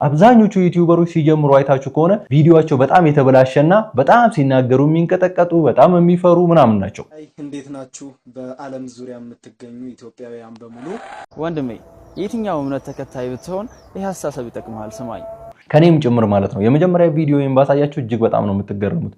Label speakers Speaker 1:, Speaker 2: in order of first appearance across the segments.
Speaker 1: አብዛኞቹ ዩቲዩበሮች ሲጀምሩ አይታችሁ ከሆነ ቪዲዮአቸው በጣም የተበላሸና በጣም ሲናገሩ የሚንቀጠቀጡ በጣም የሚፈሩ ምናምን ናቸው።
Speaker 2: እንዴት ናችሁ? በአለም ዙሪያ የምትገኙ ኢትዮጵያውያን በሙሉ
Speaker 3: ወንድሜ የትኛው እምነት ተከታይ ብትሆን ይህ ሐሳብ ይጠቅማል። ስማኝ
Speaker 1: ከኔም ጭምር ማለት ነው። የመጀመሪያ ቪዲዮዬን ባሳያችሁ እጅግ በጣም ነው የምትገረሙት።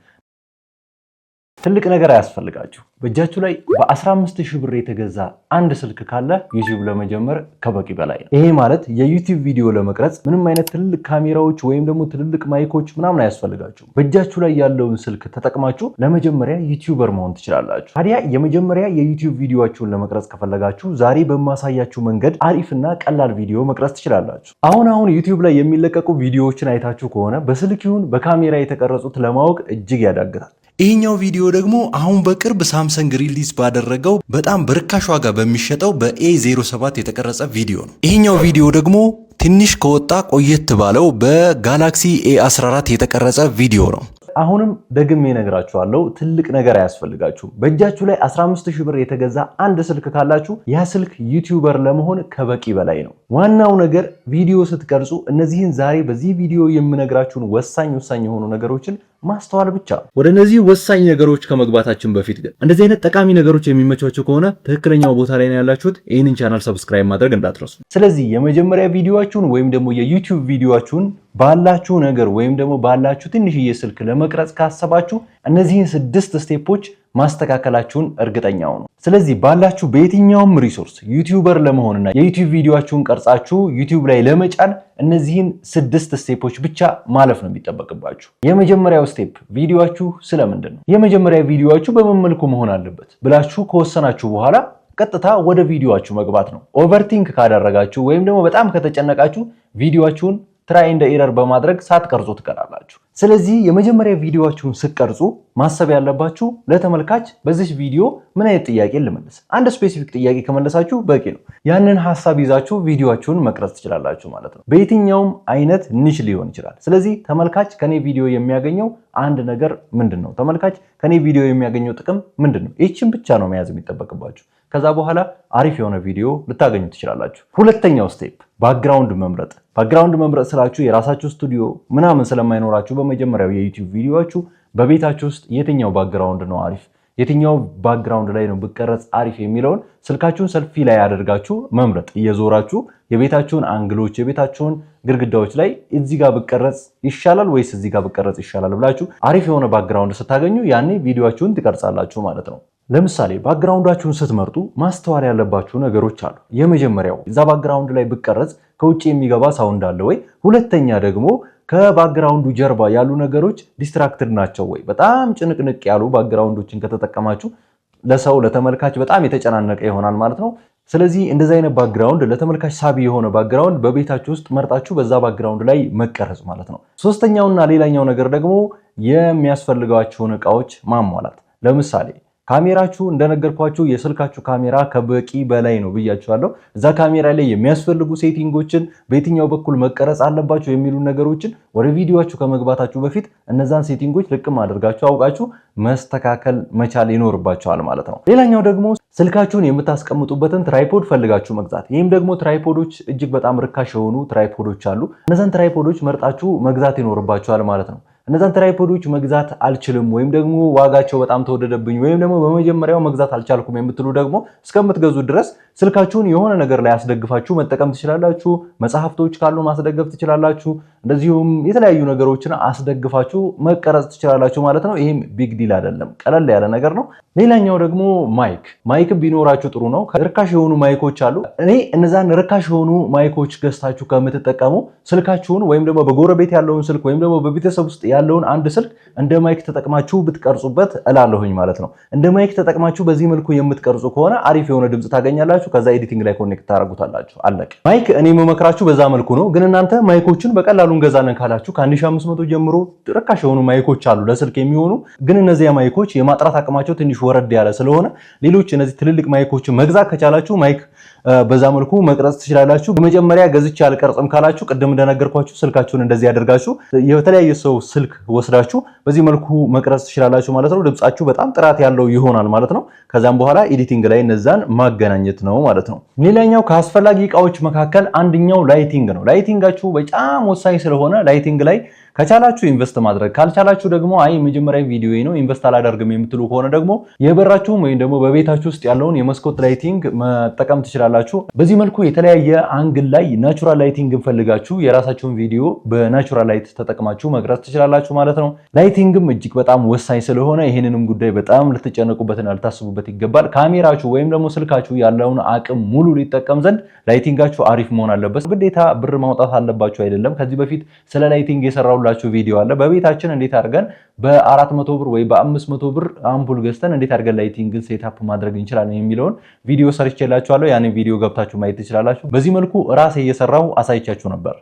Speaker 1: ትልቅ ነገር አያስፈልጋችሁ። በእጃችሁ ላይ በ15000 ብር የተገዛ አንድ ስልክ ካለ ዩቲዩብ ለመጀመር ከበቂ በላይ ነው። ይሄ ማለት የዩቲዩብ ቪዲዮ ለመቅረጽ ምንም አይነት ትልልቅ ካሜራዎች ወይም ደግሞ ትልልቅ ማይኮች ምናምን አያስፈልጋችሁ። በእጃችሁ ላይ ያለውን ስልክ ተጠቅማችሁ ለመጀመሪያ ዩቲዩበር መሆን ትችላላችሁ። ታዲያ የመጀመሪያ የዩቲዩብ ቪዲዮአችሁን ለመቅረጽ ከፈለጋችሁ ዛሬ በማሳያችሁ መንገድ አሪፍና ቀላል ቪዲዮ መቅረጽ ትችላላችሁ። አሁን ዩቲዩብ ላይ የሚለቀቁ ቪዲዮዎችን አይታችሁ ከሆነ በስልክ ይሁን በካሜራ የተቀረጹት ለማወቅ እጅግ ያዳግታል። ይሄኛው ቪዲዮ ደግሞ አሁን በቅርብ ሳምሰንግ ሪሊዝ ባደረገው በጣም በርካሽ ዋጋ በሚሸጠው በA07 የተቀረጸ ቪዲዮ ነው። ይሄኛው ቪዲዮ ደግሞ ትንሽ ከወጣ ቆየት ባለው በጋላክሲ A14 የተቀረጸ ቪዲዮ ነው። አሁንም ደግሜ እነግራችኋለሁ፣ ትልቅ ነገር አያስፈልጋችሁም። በእጃችሁ ላይ 15000 ብር የተገዛ አንድ ስልክ ካላችሁ ያ ስልክ ዩቲዩበር ለመሆን ከበቂ በላይ ነው። ዋናው ነገር ቪዲዮ ስትቀርጹ እነዚህን ዛሬ በዚህ ቪዲዮ የምነግራችሁን ወሳኝ የሆኑ ነገሮችን ማስተዋል ብቻ። ወደ እነዚህ ወሳኝ ነገሮች ከመግባታችን በፊት ግን እንደዚህ አይነት ጠቃሚ ነገሮች የሚመቻችሁ ከሆነ ትክክለኛው ቦታ ላይ ነው ያላችሁት። ይህንን ቻናል ሰብስክራይብ ማድረግ እንዳትረሱ። ስለዚህ የመጀመሪያ ቪዲዮአችሁን ወይም ደግሞ የዩቲዩብ ቪዲዮአችሁን ባላችሁ ነገር ወይም ደግሞ ባላችሁ ትንሽዬ ስልክ ለመቅረጽ ካሰባችሁ እነዚህን 6 ስቴፖች ማስተካከላችሁን እርግጠኛው ነው። ስለዚህ ባላችሁ በየትኛውም ሪሶርስ ዩቲዩበር ለመሆንና የዩቲዩብ ቪዲዮአችሁን ቀርጻችሁ ዩቲዩብ ላይ ለመጫን እነዚህን 6 ስቴፖች ብቻ ማለፍ ነው የሚጠበቅባችሁ። የመጀመሪያው ስቴፕ ቪዲዮአችሁ ስለምንድን ነው? የመጀመሪያ ቪዲዮአችሁ በምን መልኩ መሆን አለበት ብላችሁ ከወሰናችሁ በኋላ ቀጥታ ወደ ቪዲዮአችሁ መግባት ነው። ኦቨርቲንክ ካደረጋችሁ ወይም ደግሞ በጣም ከተጨነቃችሁ ቪዲዮአችሁን ትራይ ኤንድ ኤረር በማድረግ ሳትቀርጹ ትቀራላችሁ። ስለዚህ የመጀመሪያ ቪዲዮአችሁን ስትቀርጹ ማሰብ ያለባችሁ ለተመልካች በዚህ ቪዲዮ ምን አይነት ጥያቄ ልመልስ፣ አንድ ስፔሲፊክ ጥያቄ ከመለሳችሁ በቂ ነው። ያንን ሐሳብ ይዛችሁ ቪዲዮአችሁን መቅረጽ ትችላላችሁ ማለት ነው። በየትኛውም አይነት ኒሽ ሊሆን ይችላል። ስለዚህ ተመልካች ከኔ ቪዲዮ የሚያገኘው አንድ ነገር ምንድነው? ተመልካች ከኔ ቪዲዮ የሚያገኘው ጥቅም ምንድነው? ይህችን ብቻ ነው መያዝ የሚጠበቅባችሁ። ከዛ በኋላ አሪፍ የሆነ ቪዲዮ ልታገኙ ትችላላችሁ። ሁለተኛው ስቴፕ ባክግራውንድ መምረጥ። ባክግራውንድ መምረጥ ስላችሁ የራሳችሁ ስቱዲዮ ምናምን ስለማይኖራችሁ በመጀመሪያው የዩቲዩብ ቪዲዮአችሁ በቤታችሁ ውስጥ የትኛው ባክግራውንድ ነው አሪፍ፣ የትኛው ባክግራውንድ ላይ ነው ብቀረጽ አሪፍ የሚለውን ስልካችሁን ሰልፊ ላይ አድርጋችሁ መምረጥ። እየዞራችሁ የቤታችሁን አንግሎች፣ የቤታችሁን ግድግዳዎች ላይ እዚህ ጋር ብቀረጽ ይሻላል ወይስ እዚህ ጋር ብቀረጽ ይሻላል ብላችሁ አሪፍ የሆነ ባክግራውንድ ስታገኙ ያኔ ቪዲዮአችሁን ትቀርጻላችሁ ማለት ነው። ለምሳሌ ባክግራውንዳችሁን ስትመርጡ ማስተዋል ያለባችሁ ነገሮች አሉ። የመጀመሪያው እዛ ባክግራውንድ ላይ ብቀረጽ ከውጭ የሚገባ ሳውንድ አለ ወይ? ሁለተኛ ደግሞ ከባክግራውንዱ ጀርባ ያሉ ነገሮች ዲስትራክትድ ናቸው ወይ? በጣም ጭንቅንቅ ያሉ ባክግራውንዶችን ከተጠቀማችሁ ለሰው ለተመልካች በጣም የተጨናነቀ ይሆናል ማለት ነው። ስለዚህ እንደዚህ አይነት ባክግራውንድ ለተመልካች ሳቢ የሆነ ባክግራውንድ በቤታችሁ ውስጥ መርጣችሁ በዛ ባክግራውንድ ላይ መቀረጽ ማለት ነው። ሶስተኛውና ሌላኛው ነገር ደግሞ የሚያስፈልጋችሁን ዕቃዎች ማሟላት። ለምሳሌ ካሜራችሁ እንደነገርኳችሁ የስልካችሁ ካሜራ ከበቂ በላይ ነው ብያችኋለሁ። እዛ ካሜራ ላይ የሚያስፈልጉ ሴቲንጎችን በየትኛው በኩል መቀረጽ አለባችሁ የሚሉ ነገሮችን ወደ ቪዲዮአችሁ ከመግባታችሁ በፊት እነዛን ሴቲንጎች ልቅም አድርጋችሁ አውቃችሁ መስተካከል መቻል ይኖርባችኋል ማለት ነው። ሌላኛው ደግሞ ስልካችሁን የምታስቀምጡበትን ትራይፖድ ፈልጋችሁ መግዛት። ይህም ደግሞ ትራይፖዶች እጅግ በጣም ርካሽ የሆኑ ትራይፖዶች አሉ። እነዛን ትራይፖዶች መርጣችሁ መግዛት ይኖርባችኋል ማለት ነው። እነዛን ትራይፖዶች መግዛት አልችልም ወይም ደግሞ ዋጋቸው በጣም ተወደደብኝ ወይም ደግሞ በመጀመሪያው መግዛት አልቻልኩም የምትሉ ደግሞ እስከምትገዙ ድረስ ስልካችሁን የሆነ ነገር ላይ አስደግፋችሁ መጠቀም ትችላላችሁ። መጽሐፍቶች ካሉ ማስደገፍ ትችላላችሁ። እንደዚሁም የተለያዩ ነገሮችን አስደግፋችሁ መቀረጽ ትችላላችሁ ማለት ነው። ይሄም ቢግ ዲል አይደለም፣ ቀለል ያለ ነገር ነው። ሌላኛው ደግሞ ማይክ ቢኖራችሁ ጥሩ ነው። ርካሽ የሆኑ ማይኮች አሉ። እኔ እነዛን ርካሽ የሆኑ ማይኮች ገዝታችሁ ከምትጠቀሙ ስልካችሁን ወይም ደግሞ በጎረቤት ያለውን ስልክ ወይም ደግሞ በቤተሰብ ውስጥ ያለውን አንድ ስልክ እንደ ማይክ ተጠቅማችሁ ብትቀርጹበት እላለሁኝ ማለት ነው። እንደ ማይክ ተጠቅማችሁ በዚህ መልኩ የምትቀርጹ ከሆነ አሪፍ የሆነ ድምጽ ታገኛላችሁ። ከዛ ኤዲቲንግ ላይ ኮኔክት ታደርጉታላችሁ። አለቀ። ማይክ እኔ የምመክራችሁ በዛ መልኩ ነው። ግን እናንተ ማይኮችን በቀላሉ እንገዛለን ካላችሁ ከ1500 ጀምሮ ርካሽ የሆኑ ማይኮች አሉ ለስልክ የሚሆኑ። ግን እነዚያ ማይኮች የማጥራት አቅማቸው ትንሽ ወረድ ያለ ስለሆነ ሌሎች እነዚህ ትልልቅ ማይኮችን መግዛት ከቻላችሁ ማይክ በዛ መልኩ መቅረጽ ትችላላችሁ። በመጀመሪያ ገዝቼ አልቀርጽም ካላችሁ ቅድም እንደነገርኳችሁ ስልካችሁን እንደዚህ ያደርጋችሁ የተለያየ ሰው ስልክ ወስዳችሁ በዚህ መልኩ መቅረጽ ትችላላችሁ ማለት ነው። ድምጻችሁ በጣም ጥራት ያለው ይሆናል ማለት ነው። ከዛም በኋላ ኤዲቲንግ ላይ እነዛን ማገናኘት ነው ማለት ነው። ሌላኛው ከአስፈላጊ እቃዎች መካከል አንደኛው ላይቲንግ ነው። ላይቲንጋችሁ በጣም ወሳኝ ስለሆነ ላይቲንግ ላይ ከቻላችሁ ኢንቨስት ማድረግ ካልቻላችሁ ደግሞ አይ መጀመሪያ ቪዲዮ ነው ኢንቨስት አላደርግም የምትሉ ከሆነ ደግሞ የበራችሁ ወይም ደግሞ በቤታችሁ ውስጥ ያለውን የመስኮት ላይቲንግ መጠቀም ትችላላችሁ። በዚህ መልኩ የተለያየ አንግል ላይ ናቹራል ላይቲንግ ፈልጋችሁ የራሳችሁን ቪዲዮ በናቹራል ላይት ተጠቅማችሁ መቅረጽ ትችላላችሁ ማለት ነው። ላይቲንግም እጅግ በጣም ወሳኝ ስለሆነ ይህንንም ጉዳይ በጣም ልትጨነቁበትና ልታስቡበት ይገባል። ካሜራችሁ ወይም ደግሞ ስልካችሁ ያለውን አቅም ሙሉ ሊጠቀም ዘንድ ላይቲንጋችሁ አሪፍ መሆን አለበት። ግዴታ ብር ማውጣት አለባችሁ አይደለም። ከዚህ በፊት ስለ ላይቲንግ የሰራው ላችሁ ቪዲዮ አለ። በቤታችን እንዴት አድርገን በ400 ብር ወይ በ500 ብር አምፑል ገዝተን እንዴት አድርገን ላይቲንግን ሴትአፕ ማድረግ እንችላለን የሚለውን ቪዲዮ ሰርቼላችኋለሁ። ያንን ቪዲዮ ገብታችሁ ማየት ትችላላችሁ። በዚህ መልኩ ራሴ እየሰራሁ አሳይቻችሁ ነበር።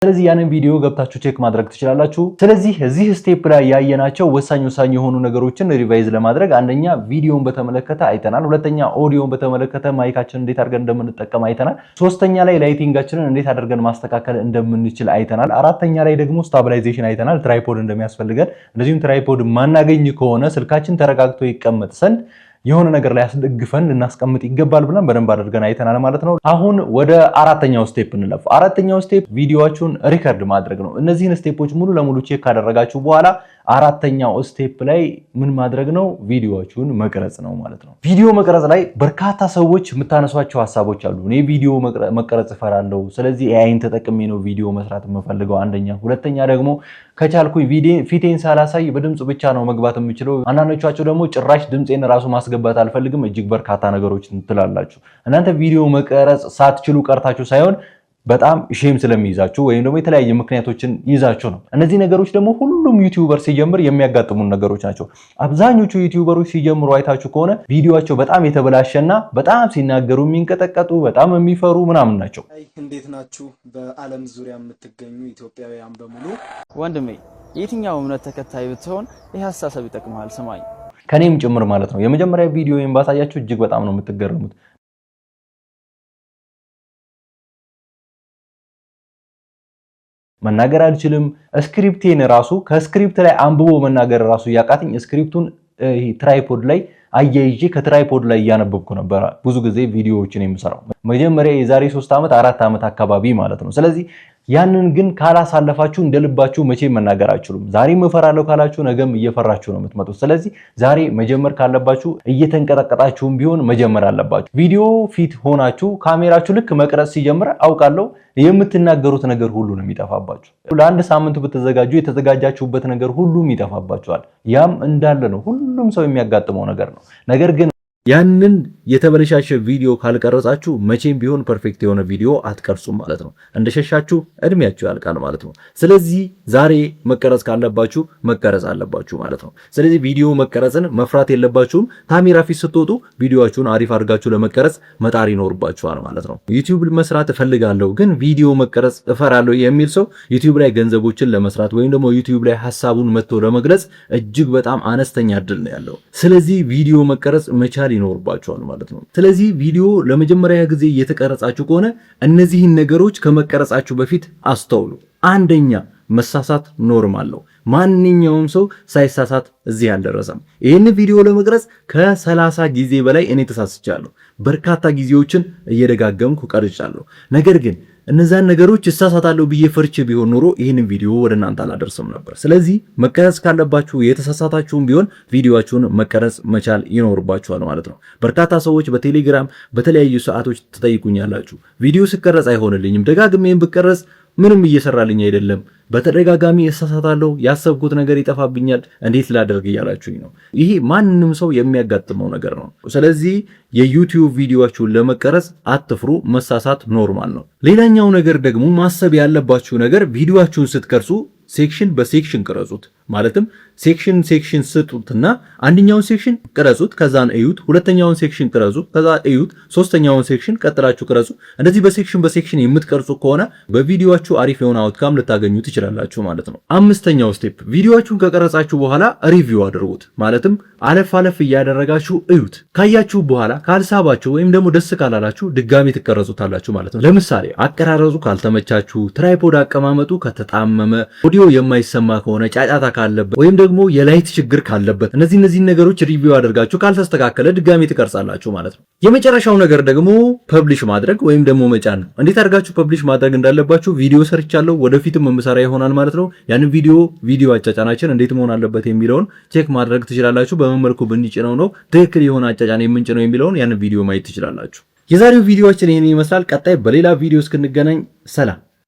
Speaker 1: ስለዚህ ያንን ቪዲዮ ገብታችሁ ቼክ ማድረግ ትችላላችሁ። ስለዚህ እዚህ ስቴፕ ላይ ያየናቸው ወሳኝ የሆኑ ነገሮችን ሪቫይዝ ለማድረግ አንደኛ ቪዲዮን በተመለከተ አይተናል። ሁለተኛ ኦዲዮን በተመለከተ ማይካችንን እንዴት አድርገን እንደምንጠቀም አይተናል። ሶስተኛ ላይ ላይቲንጋችንን እንዴት አድርገን ማስተካከል እንደምንችል አይተናል። አራተኛ ላይ ደግሞ ስታቢላይዜሽን አይተናል። ትራይፖድ እንደሚያስፈልገን እንደዚሁም ትራይፖድ ማናገኝ ከሆነ ስልካችን ተረጋግቶ ይቀመጥ ዘንድ የሆነ ነገር ላይ አስደግፈን ልናስቀምጥ ይገባል ብለን በደንብ አድርገን አይተናል ማለት ነው። አሁን ወደ አራተኛው ስቴፕ እንለፍ። አራተኛው ስቴፕ ቪዲዮአችሁን ሪከርድ ማድረግ ነው። እነዚህን ስቴፖች ሙሉ ለሙሉ ቼክ ካደረጋችሁ በኋላ አራተኛው ስቴፕ ላይ ምን ማድረግ ነው? ቪዲዮአችሁን መቅረጽ ነው ማለት ነው። ቪዲዮ መቅረጽ ላይ በርካታ ሰዎች የምታነሷቸው ሀሳቦች አሉ። እኔ ቪዲዮ መቀረጽ እፈራለሁ፣ ስለዚህ ኤአይን ተጠቅሜ ነው ቪዲዮ መስራት የምፈልገው አንደኛ። ሁለተኛ ደግሞ ከቻልኩኝ ፊቴን ሳላሳይ በድምጽ ብቻ ነው መግባት የምችለው። አንዳንዶቻችሁ ደግሞ ጭራሽ ድምፄን ራሱ ማስገባት አልፈልግም። እጅግ በርካታ ነገሮች ትላላችሁ። እናንተ ቪዲዮ መቀረጽ ሳትችሉ ቀርታችሁ ሳይሆን በጣም ሼም ስለሚይዛችሁ ወይም ደግሞ የተለያየ ምክንያቶችን ይዛችሁ ነው። እነዚህ ነገሮች ደግሞ ሁሉም ዩቲዩበር ሲጀምር የሚያጋጥሙን ነገሮች ናቸው። አብዛኞቹ ዩቲዩበሮች ሲጀምሩ አይታችሁ ከሆነ ቪዲዮአቸው በጣም የተበላሸና በጣም ሲናገሩ የሚንቀጠቀጡ በጣም የሚፈሩ ምናምን ናቸው።
Speaker 2: እንዴት ናችሁ? በአለም ዙሪያ የምትገኙ ኢትዮጵያውያን በሙሉ
Speaker 3: ወንድሜ የትኛው እምነት ተከታይ ብትሆን ይህ ሐሳብ ይጠቅማል። ስማኝ
Speaker 1: ከኔም ጭምር ማለት ነው። የመጀመሪያ ቪዲዮን ባሳያችሁ እጅግ በጣም ነው የምትገረሙት። መናገር አልችልም። ስክሪፕቴን ራሱ ከስክሪፕት ላይ አንብቦ መናገር ራሱ ያቃተኝ ስክሪፕቱን ትራይፖድ ላይ አያይዤ ከትራይፖድ ላይ እያነበብኩ ነበር ብዙ ጊዜ ቪዲዮዎችን የምሰራው መጀመሪያ የዛሬ 3 ዓመት 4 ዓመት አካባቢ ማለት ነው። ስለዚህ ያንን ግን ካላሳለፋችሁ እንደልባችሁ መቼም መናገር አትችሉም። ዛሬም እፈራለሁ ካላችሁ ነገም እየፈራችሁ ነው የምትመጡት። ስለዚህ ዛሬ መጀመር ካለባችሁ እየተንቀጠቀጣችሁም ቢሆን መጀመር አለባችሁ። ቪዲዮ ፊት ሆናችሁ ካሜራችሁ ልክ መቅረጽ ሲጀምር አውቃለሁ የምትናገሩት ነገር ሁሉ ነው የሚጠፋባችሁ። ለአንድ ሳምንት ብትዘጋጁ የተዘጋጃችሁበት ነገር ሁሉም ይጠፋባችኋል። ያም እንዳለ ነው፣ ሁሉም ሰው የሚያጋጥመው ነገር ነው። ነገር ግን ያንን የተበለሻሸ ቪዲዮ ካልቀረጻችሁ መቼም ቢሆን ፐርፌክት የሆነ ቪዲዮ አትቀርጹም ማለት ነው። እንደሸሻችሁ እድሜያችሁ ያልቃል ማለት ነው። ስለዚህ ዛሬ መቀረጽ ካለባችሁ መቀረጽ አለባችሁ ማለት ነው። ስለዚህ ቪዲዮ መቀረጽን መፍራት የለባችሁም። ካሜራ ፊት ስትወጡ ቪዲዮአችሁን አሪፍ አድርጋችሁ ለመቀረጽ መጣር ይኖርባችኋል ማለት ነው። ዩቲዩብ መስራት እፈልጋለሁ ግን ቪዲዮ መቀረጽ እፈራለሁ የሚል ሰው ዩቲዩብ ላይ ገንዘቦችን ለመስራት ወይም ደግሞ ዩቲዩብ ላይ ሐሳቡን መጥቶ ለመግለጽ እጅግ በጣም አነስተኛ እድል ነው ያለው። ስለዚህ ቪዲዮ መቀረጽ መቻል ይኖርባችኋል ማለት ነው። ስለዚህ ቪዲዮ ለመጀመሪያ ጊዜ እየተቀረጻችሁ ከሆነ እነዚህን ነገሮች ከመቀረጻችሁ በፊት አስተውሉ። አንደኛ መሳሳት ኖርማል ነው። ማንኛውም ሰው ሳይሳሳት እዚህ አልደረሰም። ይህን ቪዲዮ ለመቅረጽ ከ30 ጊዜ በላይ እኔ ተሳስቻለሁ። በርካታ ጊዜዎችን እየደጋገምኩ ቀርጫለሁ። ነገር ግን እነዛን ነገሮች እሳሳታለሁ ብዬ ፈርቼ ቢሆን ኖሮ ይህንን ቪዲዮ ወደ እናንተ አላደርስም ነበር። ስለዚህ መቀረጽ ካለባችሁ የተሳሳታችሁም ቢሆን ቪዲዮአችሁን መቀረጽ መቻል ይኖርባችኋል ማለት ነው። በርካታ ሰዎች በቴሌግራም በተለያዩ ሰዓቶች ትጠይቁኛላችሁ፣ ቪዲዮ ስቀረጽ አይሆንልኝም፣ ደጋግሜን ብቀረጽ ምንም እየሰራልኝ አይደለም፣ በተደጋጋሚ እሳሳታለሁ፣ ያሰብኩት ነገር ይጠፋብኛል፣ እንዴት ላደርግ እያላችሁኝ ነው። ይሄ ማንንም ሰው የሚያጋጥመው ነገር ነው። ስለዚህ የዩቲዩብ ቪዲዮአችሁን ለመቀረጽ አትፍሩ፣ መሳሳት ኖርማል ነው። ሌላኛው ነገር ደግሞ ማሰብ ያለባችሁ ነገር ቪዲዮአችሁን ስትቀርጹ ሴክሽን በሴክሽን ቅረጹት። ማለትም ሴክሽን ስጡትና አንደኛውን ሴክሽን ቅረጹት፣ ከዛን እዩት፣ ሁለተኛውን ሴክሽን ቅረጹ፣ ከዛ እዩት፣ ሶስተኛውን ሴክሽን ቀጥላችሁ ቅረጹ። እንደዚህ በሴክሽን የምትቀርጹ ከሆነ በቪዲዮአችሁ አሪፍ የሆነ አውትካም ልታገኙ ትችላላችሁ ማለት ነው። አምስተኛው ስቴፕ ቪዲዮአችሁን ከቀረጻችሁ በኋላ ሪቪው አድርጉት። ማለትም አለፍ እያደረጋችሁ እዩት። ካያችሁ በኋላ ካልሳባችሁ ወይም ደግሞ ደስ ካላላችሁ ድጋሚ ትቀረጹታላችሁ ማለት ነው። ለምሳሌ አቀራረጹ ካልተመቻችሁ፣ ትራይፖድ አቀማመጡ ከተጣመመ፣ ኦዲዮ የማይሰማ ከሆነ፣ ጫጫታ ካለበት ወይም ደግሞ የላይት ችግር ካለበት እነዚህ ነገሮች ሪቪው አድርጋችሁ ካልተስተካከለ ድጋሚ ትቀርጻላችሁ ማለት ነው። የመጨረሻው ነገር ደግሞ ፐብሊሽ ማድረግ ወይም ደግሞ መጫን ነው። እንዴት አድርጋችሁ ፐብሊሽ ማድረግ እንዳለባችሁ ቪዲዮ ሰርቻለሁ፣ ወደፊትም የምሰራ ይሆናል ማለት ነው። ያንን ቪዲዮ አጫጫናችን እንዴት መሆን አለበት የሚለውን ቼክ ማድረግ ትችላላችሁ። በምን መልኩ ብንጭነው ነው ትክክል የሆነ አጫጫን የምንጭነው የሚለውን ያንን ቪዲዮ ማየት ትችላላችሁ። የዛሬው ቪዲዮአችን ይሄን ይመስላል። ቀጣይ በሌላ ቪዲዮ እስክንገናኝ ሰላም።